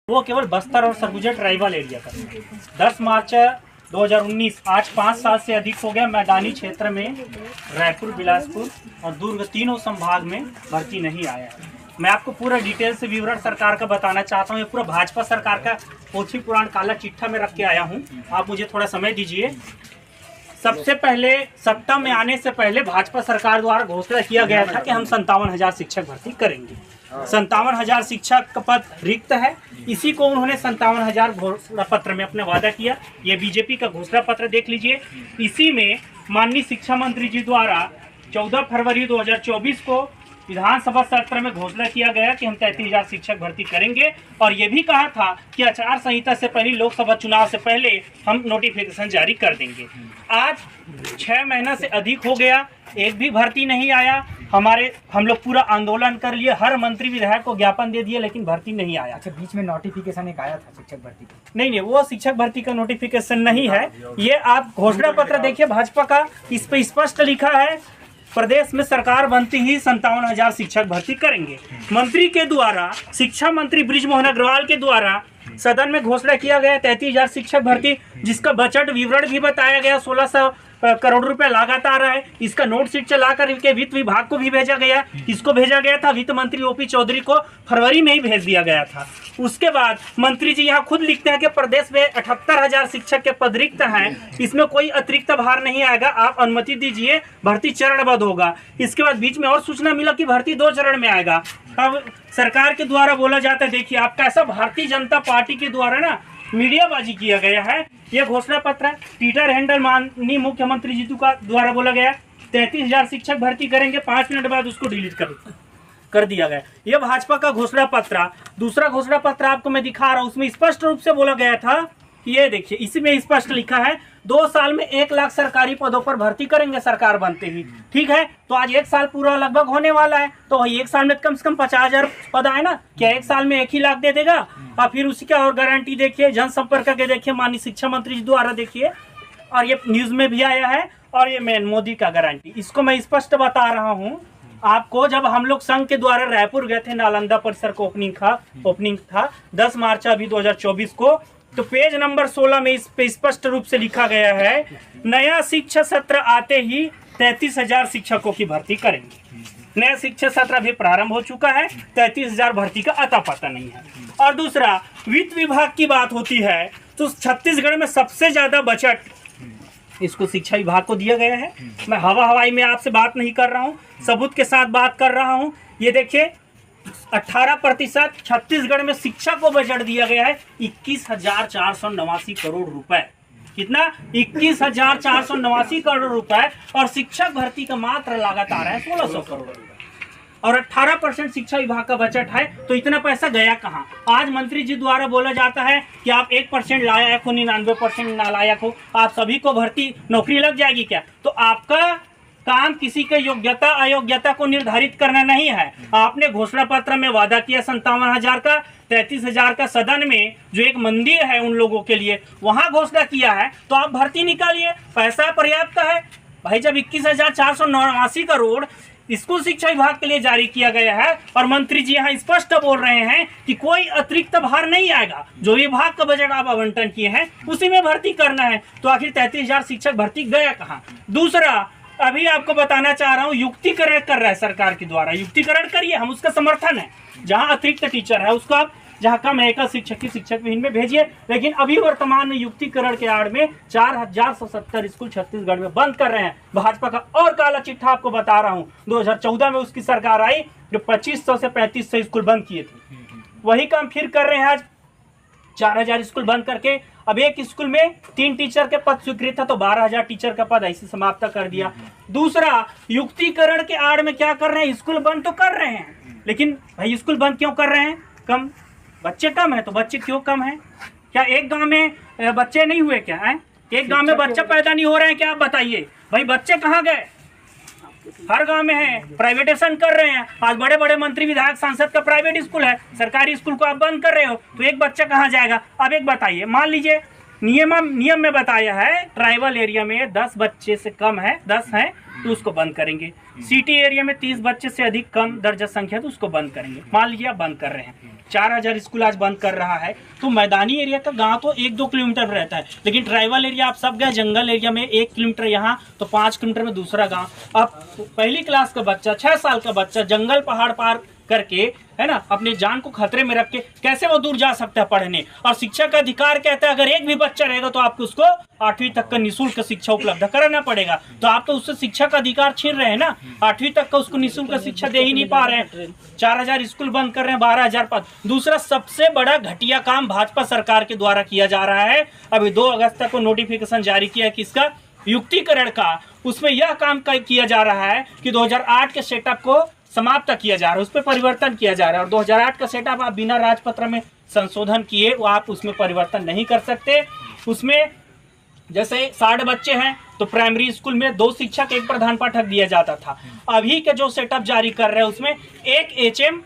वो केवल बस्तर और सरगुजा ट्राइबल एरिया का। 10 मार्च 2019, आज 5 साल से अधिक हो गया मैदानी क्षेत्र में रायपुर, बिलासपुर और दुर्ग तीनों संभाग में भर्ती नहीं आया है। मैं आपको पूरा डिटेल से विवरण सरकार का बताना चाहता हूँ। ये पूरा भाजपा सरकार का पोथी पुराण काला चिट्ठा में रख के आया हूँ। आप मुझे थोड़ा समय दीजिए। सबसे पहले सत्ता में आने से पहले भाजपा सरकार द्वारा घोषणा किया गया था कि हम 57,000 शिक्षक भर्ती करेंगे। 57,000 शिक्षक का पद रिक्त है। इसी को उन्होंने 57,000 घोषणा पत्र में अपने वादा किया। ये बीजेपी का घोषणा पत्र देख लीजिए। इसी में माननीय शिक्षा मंत्री जी द्वारा 14 फरवरी 2024 को विधानसभा सत्र में घोषणा किया गया कि हम 33,000 शिक्षक भर्ती करेंगे और ये भी कहा था कि आचार संहिता से पहले, लोकसभा चुनाव से पहले हम नोटिफिकेशन जारी कर देंगे। आज 6 महीना से अधिक हो गया, एक भी भर्ती नहीं आया। हम लोग पूरा आंदोलन कर लिए, हर मंत्री विधायक को ज्ञापन दे दिए, लेकिन भर्ती नहीं आया। अच्छा, बीच में नोटिफिकेशन एक आया था शिक्षक भर्ती का? नहीं, वो शिक्षक भर्ती का नोटिफिकेशन नहीं है। ये आप घोषणा पत्र देखिए भाजपा का, इस पे स्पष्ट लिखा है प्रदेश में सरकार बनती ही 57,000 शिक्षक भर्ती करेंगे। मंत्री के द्वारा, शिक्षा मंत्री बृजमोहन अग्रवाल के द्वारा सदन में घोषणा किया गया 33,000 शिक्षक भर्ती, जिसका बजट विवरण भी बताया गया। 1600 करोड़ रुपए लागत आ रहा है। इसका नोट शीट चला कर के वित्त विभाग को भी भेजा गया। इसको भेजा गया था वित्त मंत्री ओपी चौधरी को, फरवरी में ही भेज दिया गया था। उसके बाद मंत्री जी यहाँ खुद लिखते हैं कि प्रदेश में 78,000 शिक्षक के पद रिक्त हैं, इसमें कोई अतिरिक्त भार नहीं आएगा, आप अनुमति दीजिए, भर्ती चरणबद्ध होगा। इसके बाद बीच में और सूचना मिला कि भर्ती 2 चरण में आएगा। अब सरकार के द्वारा बोला जाता है, देखिए आप कैसा भारतीय जनता पार्टी के द्वारा ना मीडियाबाजी किया गया है। यह घोषणा पत्र ट्विटर हैंडल माननीय मुख्यमंत्री जी का द्वारा बोला गया 33,000 शिक्षक भर्ती करेंगे, 5 मिनट बाद उसको डिलीट कर दिया गया। यह भाजपा का घोषणा पत्र। दूसरा घोषणा पत्र आपको मैं दिखा रहा हूं, उसमें स्पष्ट रूप से बोला गया था, ये देखिए इसमें स्पष्ट लिखा है 2 साल में 1 लाख सरकारी पदों पर भर्ती करेंगे सरकार बनते ही। ठीक है, तो आज 1 साल पूरा लगभग होने वाला है, तो 1 साल में कम से कम 50,000 पद आए ना। क्या 1 साल में 1 ही लाख दे देगा? और फिर उसकी और गारंटी देखिए, जनसंपर्क के देखिए, माननीय शिक्षा मंत्री जी द्वारा देखिए, और ये न्यूज में भी आया है, और ये मेन मोदी का गारंटी। इसको मैं स्पष्ट बता रहा हूँ आपको। जब हम लोग संघ के द्वारा रायपुर गए थे, नालंदा परिसर को ओपनिंग था 10 मार्च अभी 2024 को, तो पेज नंबर 16 में इस पे स्पष्ट रूप से लिखा गया है, नया शिक्षा सत्र आते ही 33,000 शिक्षकों की भर्ती करेंगे। नया शिक्षा सत्र अभी प्रारंभ हो चुका है, 33,000 भर्ती का अता पता नहीं है। और दूसरा, वित्त विभाग की बात होती है तो छत्तीसगढ़ में सबसे ज्यादा बजट इसको शिक्षा विभाग को दिया गया है। मैं हवाई में आपसे बात नहीं कर रहा हूँ, सबूत के साथ बात कर रहा हूँ। ये देखिए 18% छत्तीसगढ़ में शिक्षा को बजट दिया गया है, 21,489 करोड़ रुपए। कितना? 21,489 करोड़ रुपए। और शिक्षक भर्ती का मात्र लागत आ रहा है 1,600 करोड़ रुपए, और 18% शिक्षा विभाग का बजट है। तो इतना पैसा गया कहाँ? आज मंत्री जी द्वारा बोला जाता है कि आप 1% लायक हो, 99% नालायक हो, आप सभी को भर्ती नौकरी लग जाएगी क्या? तो आपका काम किसी के योग्यता अयोग्यता को निर्धारित करना नहीं है। आपने घोषणा पत्र में वादा किया 57,000 का, 33,000 का सदन में जो एक मंदिर है उन लोगों के लिए, वहां घोषणा किया है, तो आप भर्ती निकालिए, पैसा पर्याप्त है भाई। जब 21,489 करोड़ स्कूल शिक्षा विभाग के लिए जारी किया गया है, और मंत्री जी यहाँ स्पष्ट बोल रहे हैं कि कोई अतिरिक्त भार नहीं आएगा, जो विभाग का बजट आप आवंटन किए हैं उसी में भर्ती करना है, तो आखिर 33,000 शिक्षक भर्ती गया कहाँ? दूसरा, अभी आपको बताना चाह रहा हूँ, युक्तिकरण कर रहा है सरकार के द्वारा। युक्तिकरण करिए, हम उसका समर्थन है। जहाँ अतिरिक्त टीचर है उसको आप, जहाँ कम है एकल शिक्षक की शिक्षक विहीन में भेजिए, लेकिन अभी वर्तमान में युक्तिकरण के आड़ में 4,170 स्कूल छत्तीसगढ़ में बंद कर रहे हैं भाजपा का। और काला चिट्ठा आपको बता रहा हूँ, 2014 में उसकी सरकार आई जो 2,500 से 3,500 स्कूल बंद किए थे, वही काम फिर कर रहे हैं। आज 4,000 स्कूल बंद करके अब एक स्कूल में 3 टीचर के पद स्वीकृत था, तो 12,000 टीचर का पद ऐसे समाप्त कर दिया। दूसरा, युक्तिकरण के आड़ में क्या कर रहे हैं? स्कूल बंद तो कर रहे हैं, लेकिन भाई स्कूल बंद क्यों कर रहे हैं? कम बच्चे कम है, तो बच्चे क्यों कम है? क्या एक गांव में बच्चे नहीं हुए क्या है? एक गांव में बच्चा पैदा नहीं हो रहे हैं क्या? आप बताइए भाई, बच्चे कहाँ गए? हर गांव में है, प्राइवेटेशन कर रहे हैं। आज बड़े बड़े मंत्री विधायक सांसद का प्राइवेट स्कूल है, सरकारी स्कूल को आप बंद कर रहे हो, तो एक बच्चा कहाँ जाएगा? अब एक बताइए, मान लीजिए नियम में बताया है ट्राइबल एरिया में 10 बच्चे से कम है, 10 हैं तो उसको बंद करेंगे। सिटी एरिया में 30 बच्चे से अधिक कम दर्जा संख्या तो उसको बंद करेंगे। मान लीजिए आप बंद कर रहे हैं, 4000 स्कूल आज बंद कर रहा है, तो मैदानी एरिया का गांव तो 1-2 किलोमीटर रहता है, लेकिन ट्राइबल एरिया आप सब गए, जंगल एरिया में 1 किलोमीटर यहाँ तो 5 किलोमीटर में दूसरा गांव। अब पहली क्लास का बच्चा, 6 साल का बच्चा जंगल पहाड़ पार करके, है ना, अपनी जान को खतरे में रख के कैसे वो दूर जा सकता है पढ़ने। और शिक्षा का अधिकार कहता है अगर एक भी बच्चा रहेगा तो आपको उसको 8वीं तक का निःशुल्क शिक्षा उपलब्ध कराना पड़ेगा। तो आप तो उससे शिक्षा का अधिकार छीन रहे हैं ना, 8वीं तक का उसको निःशुल्क शिक्षा दे ही नहीं पा रहे हैं। 4000 स्कूल बंद कर रहे हैं, 12000 पद। दूसरा सबसे बड़ा घटिया काम भाजपा सरकार के द्वारा किया जा रहा है। अभी 2 अगस्त तक को नोटिफिकेशन जारी किया है किसका, युक्तिकरण का। उसमें यह काम किया जा रहा है कि 2008 के सेटअप को समाप्त किया जा रहा है, उस पर परिवर्तन किया जा रहा है। और 2008 का सेटअप आप बिना राजपत्र में संशोधन किए वो आप उसमें परिवर्तन नहीं कर सकते। उसमें जैसे 60 बच्चे हैं तो प्राइमरी स्कूल में 2 शिक्षक 1 प्रधान पाठक दिया जाता था। अभी के जो सेटअप जारी कर रहे हैं उसमें 1 HM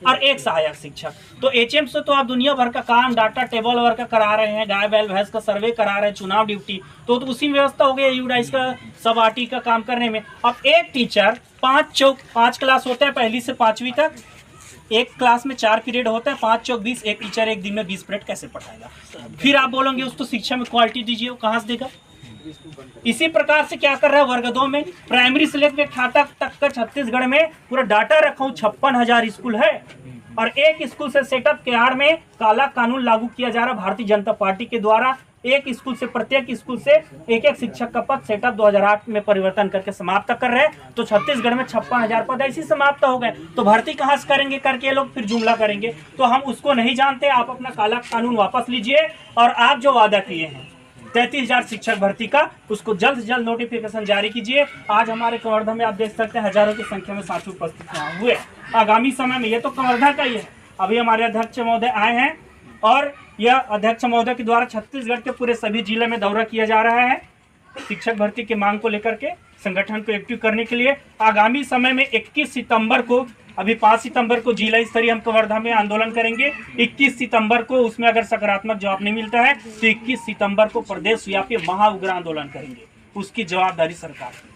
और 1 सहायक शिक्षक। तो HM से तो आप दुनिया भर का काम, डाटा टेबल वर्क का रहे हैं, गाय बैल भैंस का सर्वे करा रहे हैं, चुनाव ड्यूटी, तो उसी में व्यवस्था हो गई यूडाइस का सब आरटी का काम करने में। अब एक टीचर 5 क्लास होता है, पहली से 5वीं तक, एक क्लास में 4 पीरियड होता है, 5 चौक 20, एक टीचर एक दिन में 20 पीरियड कैसे पढ़ाएगा। फिर आप बोलोगे उसको शिक्षा में क्वालिटी दीजिए, वो कहाँ से देगा। इसी प्रकार से क्या कर रहा है, वर्ग 2 में प्राइमरी से लेकर खाता तक का छत्तीसगढ़ में पूरा डाटा रखा हूँ, 56,000 स्कूल है। और एक स्कूल से सेटअप के आड़ में काला कानून लागू किया जा रहा भारतीय जनता पार्टी के द्वारा। एक स्कूल से, प्रत्येक स्कूल से 1-1 शिक्षक का पद सेटअप 2008 में परिवर्तन करके समाप्त कर रहे हैं। तो छत्तीसगढ़ में 56,000 पद ऐसे समाप्त हो गए। तो भर्ती कहाँ से करेंगे करके लोग फिर जुमला करेंगे, तो हम उसको नहीं जानते। आप अपना काला कानून वापस लीजिए और आप जो वादा किए हैं 33,000 शिक्षक भर्ती का, उसको जल्द से जल्द नोटिफिकेशन जारी कीजिए। आज हमारे कवर्धा में आप देख सकते हैं हजारों की संख्या में साथी उपस्थित हुए। आगामी समय में, ये तो कवर्धा का ही है, अभी हमारे अध्यक्ष महोदय आए हैं और यह अध्यक्ष महोदय के द्वारा छत्तीसगढ़ के पूरे सभी जिले में दौरा किया जा रहा है शिक्षक भर्ती की मांग को लेकर के, संगठन को एक्टिव करने के लिए। आगामी समय में 21 सितंबर को, अभी 5 सितंबर को जिला स्तरीय हम कवर्धा में आंदोलन करेंगे। 21 सितंबर को उसमें अगर सकारात्मक जवाब नहीं मिलता है तो 21 सितंबर को प्रदेश व्यापी महा उग्र आंदोलन करेंगे। उसकी जवाबदारी सरकार की।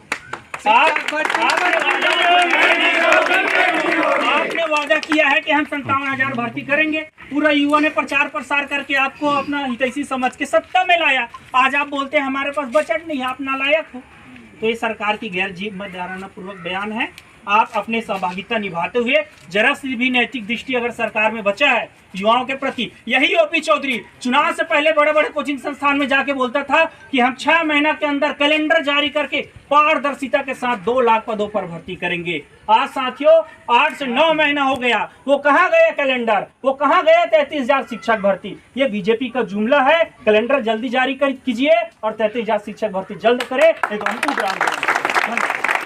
आपने वादा किया है कि हम 57,000 भर्ती करेंगे। पूरा युवा ने प्रचार प्रसार करके आपको अपना हितैषी समझ के सत्ता में लाया। आज आप बोलते हैं हमारे पास बजट नहीं है, आप नालायक हो। तो ये सरकार की गैर जिम्मेदाराना पूर्वक बयान है। आप अपने सहभागिता निभाते हुए जरा सी भी नैतिक दृष्टि अगर सरकार में बचा है युवाओं के प्रति, यही ओपी चौधरी चुनाव से पहले बड़े बड़े कोचिंग संस्थान में जाके बोलता था कि हम 6 महीना के अंदर कैलेंडर जारी करके पारदर्शिता के साथ 2 लाख पदों पर भर्ती करेंगे। आज साथियों 8 से 9 महीना हो गया, वो कहाँ गया कैलेंडर, वो कहाँ गया 33,000 शिक्षक भर्ती। ये बीजेपी का जुमला है। कैलेंडर जल्दी जारी कीजिए और 33,000 शिक्षक भर्ती जल्द करे, नहीं तो हम उग्र आंदोलन करेंगे।